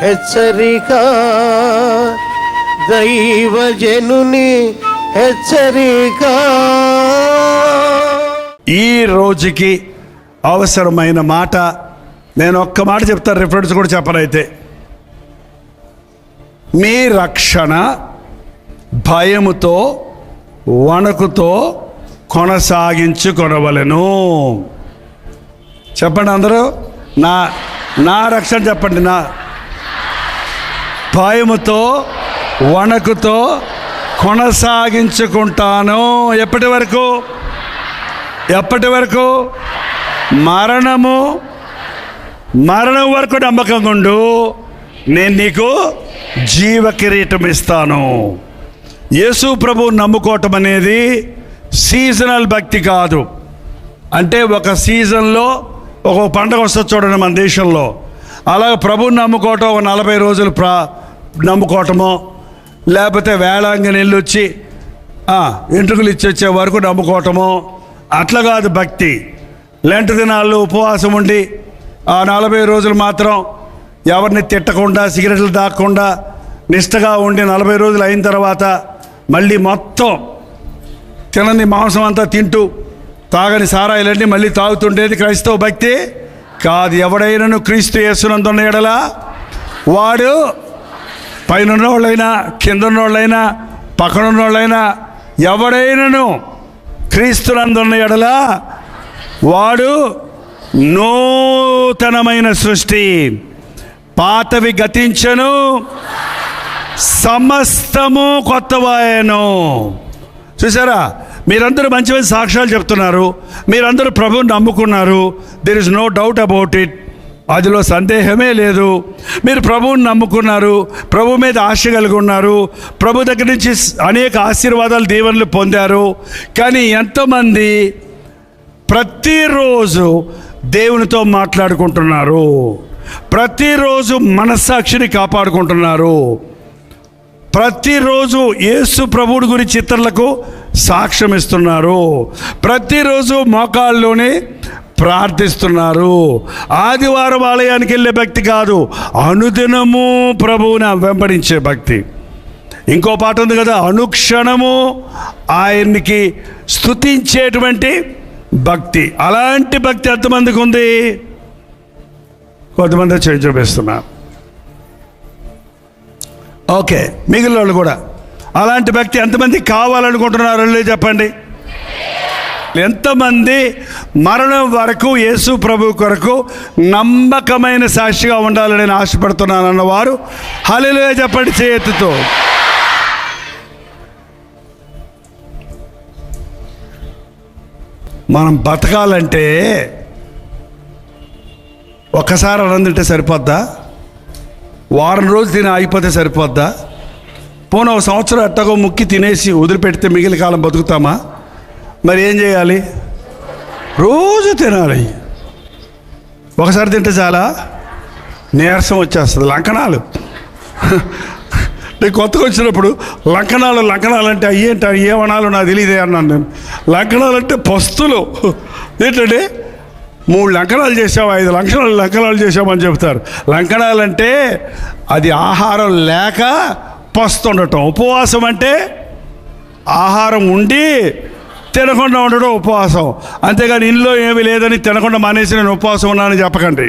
హెచ్చరిక, దైవజనుని హెచ్చరిక. ఈ రోజుకి అవసరమైన మాట నేను ఒక్క మాట చెప్తాను, రిఫరెన్స్ కూడా చెప్పనైతే. మీ రక్షణ భయముతో వణకుతో కొనసాగించుకొనవలెను. చెప్పండి అందరూ, నా రక్షణ చెప్పండి. నా భయముతో వణకుతో కొనసాగించుకుంటాను. ఎప్పటి వరకు? మరణం వరకు నమ్మకంగా ఉండు, నేను నీకు జీవ కిరీటం ఇస్తాను. యేసు ప్రభువు నమ్ముకోవటం అనేది సీజనల్ భక్తి కాదు. అంటే ఒక సీజన్లో ఒక పండగ వస్తుంది చూడండి మన దేశంలో, అలాగే ప్రభువుని నమ్ముకోవటం ఒక 40 రోజులు నమ్ముకోవటమో, లేకపోతే వేళాంగని వెళ్ళి వచ్చి ఎంట్రుకలు ఇచ్చి వచ్చే వరకు నమ్ముకోవటమో, అట్లా కాదు భక్తి. లెంట్ దినాల్లో ఉపవాసం ఉండి ఆ 40 రోజులు మాత్రం ఎవరిని తిట్టకుండా, సిగరెట్లు తాగకుండా నిష్టగా ఉండి 40 రోజులు అయిన తర్వాత మళ్ళీ మొత్తం తినని మాంసం అంతా తింటూ తాగని సారాయిలన్నీ మళ్ళీ తాగుతుండేది క్రైస్తవ భక్తి కాదు. ఎవడైనాను క్రీస్తు యేసునందున్న ఎడల వాడు పైన ఉన్నోళ్ళైనా కింద ఉన్నోళ్ళైనా పక్కన ఉన్నోళ్ళైనా ఎవడైనాను క్రీస్తునందున్న ఎడల వాడు నూతనమైన సృష్టి, పాతవి గతించెను, సమస్తము కొత్తవాయెను. చూసారా, మీరందరూ మంచి మంచి సాక్ష్యాలు చెప్తున్నారు, మీరందరూ ప్రభువుని నమ్ముకున్నారు. There is no doubt about it, అదిలో సందేహమే లేదు. మీరు ప్రభువుని నమ్ముకున్నారు, ప్రభు మీద ఆశ కలిగి ఉన్నారు, ప్రభు దగ్గర నుంచి అనేక ఆశీర్వాదాలు దీవెనలు పొందారు. కానీ ఎంతమంది ప్రతిరోజు దేవునితో మాట్లాడుకుంటున్నారు, ప్రతిరోజు మనస్సాక్షిని కాపాడుకుంటున్నారు, ప్రతిరోజు యేసు ప్రభువుడి గురించి ఇతరులకు సాక్ష్యం ఇస్తున్నారు, ప్రతిరోజు మోకాళ్ళలోనే ప్రార్థిస్తున్నారు. ఆదివారం ఆలయానికి వెళ్ళే భక్తి కాదు, అనుదినము ప్రభువుని వెంబడించే భక్తి. ఇంకో పాట ఉంది కదా, అనుక్షణము ఆయన్ని స్తుతించేటువంటి భక్తి. అలాంటి భక్తి ఎంతమందికి ఉంది? కొంతమంది చేయి చూపిస్తున్నారు. ఓకే, మిగిలిన వాళ్ళు కూడా అలాంటి భక్తి ఎంతమంది కావాలనుకుంటున్నారు? చెప్పండి. ఎంతమంది మరణం వరకు యేసు ప్రభు కొరకు నమ్మకమైన సాక్షిగా ఉండాలని నేను ఆశపడుతున్నాను అన్నవారు హల్లెలూయా చెప్పండి చేతితో. మనం బతకాలంటే ఒక్కసారి అన్నం తింటే సరిపోద్దా? వారం రోజులు తిని అయిపోతే సరిపోద్దా? పోనీ ఒక సంవత్సరం ఎట్టగో ముక్కి తినేసి వదిలిపెడితే మిగిలిన కాలం బతుకుతామా? మరి ఏం చేయాలి? రోజు తినాలి. ఒకసారి తింటే చాలా నీరసం వచ్చేస్తుంది. లంకణాలు నేను కొత్తగా వచ్చినప్పుడు లంకణాలు అంటే అయ్యేంటి ఏమనాలో నాకు తెలియదే అన్నాను నేను. లంకణాలు అంటే పస్తులు. ఏంటంటే 3 లంకణాలు చేసావు, 5 లంకణాలు చేసామని చెప్తారు. లంకణాలు అంటే అది ఆహారం లేక పస్తుండటం. ఉపవాసం అంటే ఆహారం ఉండి తినకుండా ఉండడం ఉపవాసం. అంతేగాని ఇంట్లో ఏమీ లేదని తినకుండా మానేసి నేను ఉపవాసం ఉన్నానని చెప్పకండి.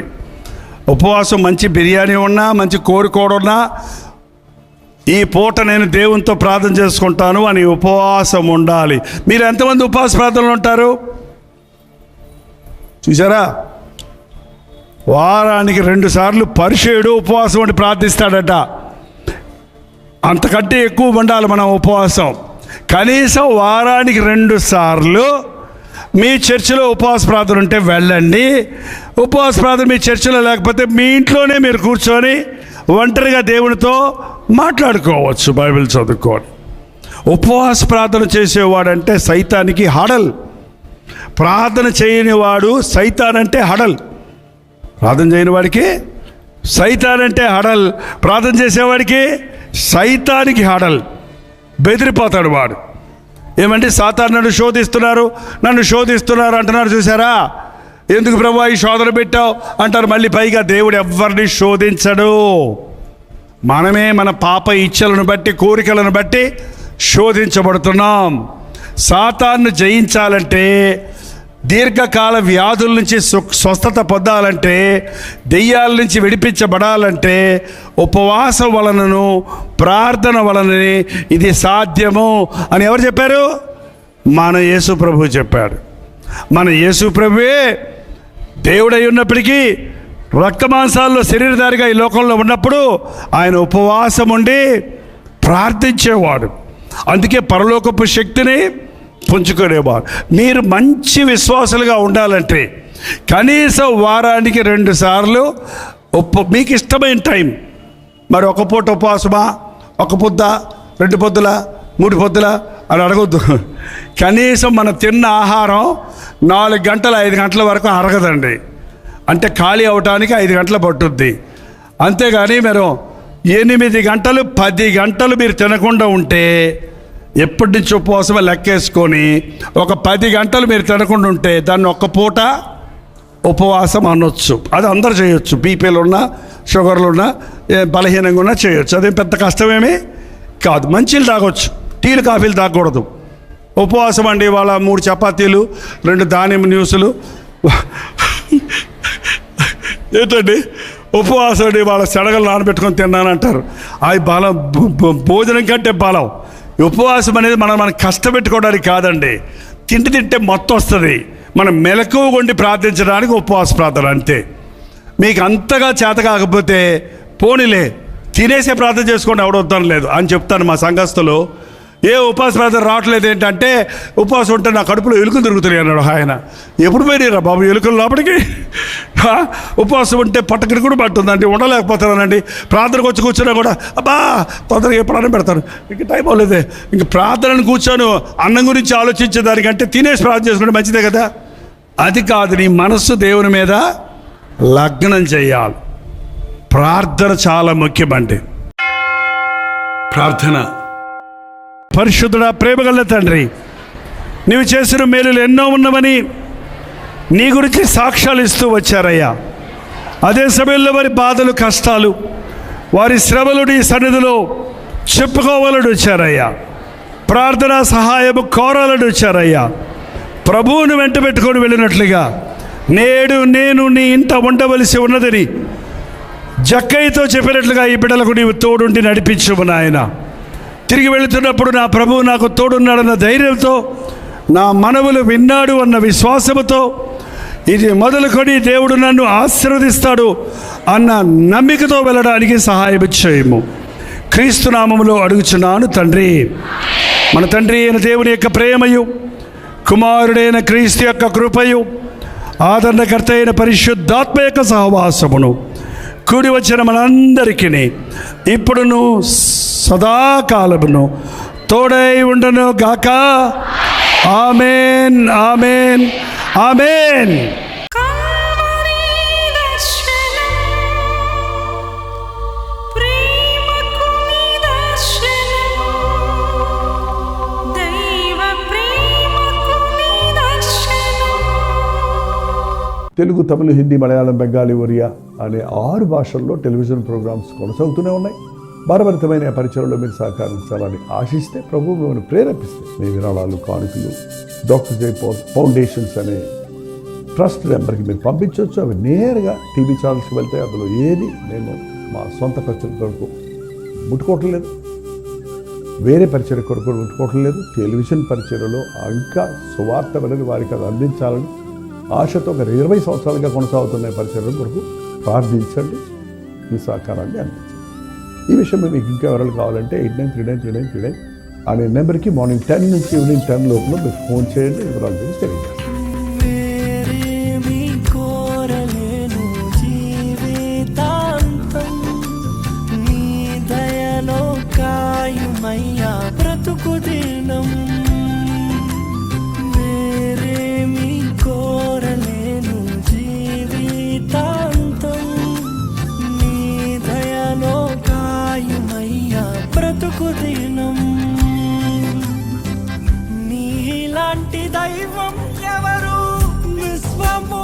ఉపవాసం మంచి బిర్యానీ ఉన్నా, మంచి కోడికోడ ఉన్నా, ఈ పూట నేను దేవునితో ప్రార్థన చేసుకుంటాను అని ఉపవాసం ఉండాలి. మీరు ఎంతమంది ఉపవాస ప్రార్థనలు ఉంటారు? చూసారా, వారానికి 2 సార్లు పరిచయుడు ఉపవాసం అని ప్రార్థిస్తాడట. అంతకంటే ఎక్కువ ఉండాలి మనం ఉపవాసం. కనీసం వారానికి 2 సార్లు మీ చర్చిలో ఉపవాస ప్రార్థన ఉంటే వెళ్ళండి. ఉపవాస ప్రార్థన మీ చర్చిలో లేకపోతే మీ ఇంట్లోనే మీరు కూర్చొని ఒంటరిగా దేవునితో మాట్లాడుకోవచ్చు, బైబిల్ చదువుకోండి. ఉపవాస ప్రార్థన చేసేవాడంటే సైతానికి హడల్. ప్రార్థన చేయని వాడు సైతాన్ అంటే హడల్. ప్రార్థన చేయని వాడికి సైతాన్ అంటే హడల్, ప్రార్థన చేసేవాడికి సైతానికి హడల్. బెదిరిపోతాడు వాడు. ఏమంటే సాతాను నన్ను శోధిస్తున్నారు అంటున్నారు. చూసారా, ఎందుకు ప్రభువా ఈ శోధన పెట్టావు అంటారు. మళ్ళీ పైగా దేవుడు ఎవరిని శోధించడు. మనమే మన పాప ఇచ్చలను బట్టి, కోరికలను బట్టి శోధించబడుతున్నాం. సాతాను జయించాలంటే, దీర్ఘకాల వ్యాధుల నుంచి స్వస్థత పొందాలంటే, దెయ్యాల నుంచి విడిపించబడాలంటే ఉపవాసం వలనను ప్రార్థన వలననే ఇది సాధ్యము అని ఎవరు చెప్పారు? మన యేసు ప్రభువు చెప్పాడు. మన యేసు ప్రభువే దేవుడై ఉన్నప్పటికీ రక్తమాంసాల్లో శరీరధారిగా ఈ లోకంలో ఉన్నప్పుడు ఆయన ఉపవాసం ఉండి ప్రార్థించేవాడు. అందుకే పరలోకపు శక్తిని పుంజుకునేవాడు. మీరు మంచి విశ్వాసులుగా ఉండాలంటే కనీసం వారానికి 2 సార్లు మీకు ఇష్టమైన టైం, మరి ఒక పూట ఉపవాసమా, ఒక పొద్ద, 2 పొద్దుల, 3 పొద్దుల అని అడగొద్దు. కనీసం మనం తిన్న ఆహారం 4 గంటల 5 గంటల వరకు అరగదండి. అంటే ఖాళీ అవటానికి 5 గంటలు పట్టుద్ది. అంతేగాని మీరు 8 గంటలు 10 గంటలు మీరు తినకుండా ఉంటే, ఎప్పటి నుంచి ఉపవాసమే లెక్కేసుకొని ఒక 10 గంటలు మీరు తినకుండా ఉంటే దాన్ని ఒక్క పూట ఉపవాసం అనొచ్చు. అది అందరు చేయొచ్చు. బీపీలు ఉన్నా, షుగర్లు ఉన్నా, బలహీనంగా ఉన్నా చేయొచ్చు. అదేం పెద్ద కష్టమేమీ కాదు. మంచిలు తాగొచ్చు, టీలు కాఫీలు తాగకూడదు. ఉపవాసం అండి వాళ్ళ 3 చపాతీలు 2 దానిమ్మ న్యూసులు. ఏంటండి ఉపవాసం అండి వాళ్ళ శనగలు నానబెట్టుకొని తిన్నానంటారు. అది బలం, భోజనం కంటే బలం. ఉపవాసం అనేది మనం కష్టపెట్టుకోవడానికి కాదండి. తింటే మొత్తం వస్తుంది. మనం మెలకువగా ఉండి ప్రార్థించడానికి ఉపవాస ప్రార్థన అంతే. మీకు అంతగా చేత కాకపోతే పోనీలే తినేసే ప్రార్థన చేసుకోండి, ఎవడొద్దాం లేదు అని చెప్తాను. మా సంఘస్థులు ఏ ఉపవాస ప్రార్థన రావట్లేదు ఏంటంటే, ఉపవాసం ఉంటే నా కడుపులో ఎలుకలు తిరుగుతున్నాయి అన్నాడు ఆయన. ఎప్పుడు పోయినారా బాబు ఎలుకలు లోపలికి? ఉపవాసం ఉంటే పట్టకడి కూడా పట్టుందండి, ఉండలేకపోతున్నానండి. ప్రార్థనకు వచ్చి కూర్చున్నా కూడా అబ్బా తొందరగా ఎప్పుడైనా పెడతాను, ఇంక టైం అవ్వలేదే. ఇంక ప్రార్థనను కూర్చొని అన్నం గురించి ఆలోచించేదానికంటే తినేసి ప్రార్థన చేసుకుంటే మంచిదే కదా. అది కాదు, నీ మనస్సు దేవుని మీద లగ్నం చేయాలి. ప్రార్థన చాలా ముఖ్యమండి. ప్రార్థన. పరిశుద్ధుడా, ప్రేమగల తండ్రి, నీవు చేసిన మేలులు ఎన్నో ఉన్నవని నీ గురించి సాక్ష్యాలు ఇస్తూ వచ్చారయ్యా. అదే సమయంలో వారి బాధలు, కష్టాలు, వారి శ్రమలు నీ సన్నిధిలో చెప్పుకోవాలని వచ్చారయ్యా. ప్రార్థనా సహాయము కోరాలని వచ్చారయ్యా. ప్రభువును వెంట పెట్టుకొని వెళ్ళినట్లుగా నేడు నేను నీ ఇంట ఉండవలసి ఉన్నదని జక్కయ్యతో చెప్పినట్లుగా ఈ బిడ్డలకు నీవు తోడుండి నడిపించుము నాయన. తిరిగి వెళుతున్నప్పుడు నా ప్రభువు నాకు తోడున్నాడన్న ధైర్యంతో, నా మనవులు విన్నాడు అన్న విశ్వాసముతో, ఇది మొదలుకొని దేవుడు నన్ను ఆశీర్వదిస్తాడు అన్న నమ్మికతో వెళ్ళడానికి సహాయం చేయము. క్రీస్తు నామములో అడుగుచున్నాను తండ్రి. మన తండ్రి అయిన దేవుని యొక్క ప్రేమయు, కుమారుడైన క్రీస్తు యొక్క కృపయు, ఆదరణకర్త అయిన పరిశుద్ధాత్మ యొక్క సహవాసమును కూడి వచ్చిన మనందరికీ ఇప్పుడును సదాకాలమును తోడై ఉండను గాక. ఆమేన్, ఆమేన్, ఆమేన్. తెలుగు, తమిళ, హిందీ, మలయాళం, బెంగాలీ, ఒరియా అనే 6 భాషల్లో టెలివిజన్ ప్రోగ్రామ్స్ కొనసాగుతూనే ఉన్నాయి. భారభరితమైన పరిచయంలో మీరు సహకరించాలని ఆశిస్తే, ప్రభు మిమ్మల్ని ప్రేరేపిస్తే మీ విరాళాలు, కానుకలు డాక్టర్ జై ఫౌండేషన్స్ అనే ట్రస్ట్ నెంబర్కి మీరు పంపించవచ్చు. అవి నేరుగా టీవీ ఛానల్స్కి వెళ్తే అందులో ఏది మేము మా సొంత పరిచయం కొరకు ముట్టుకోవటం లేదు, వేరే పరిచయం కొరకు ముట్టుకోవటం లేదు. టెలివిజన్ పరిచయలో ఇంకా సువార్త అనేది వారికి అది అందించాలని ఆశతో ఒక 20 సంవత్సరాలుగా కొనసాగుతున్న పరిచయం కొరకు ప్రార్థించండి, మీ సహకారాన్ని అందించండి. ఈ విషయం మీకు ఇంకా ఎవరైనా కావాలంటే 89393939 అనే నెంబర్కి మార్నింగ్ 10 నుంచి ఈవినింగ్ 10 లోపల మీరు ఫోన్ చేయండి. వివరాలు గురించి తెలియజేస్తాను. నీలాంటి దైవం ఎవరు విశ్వము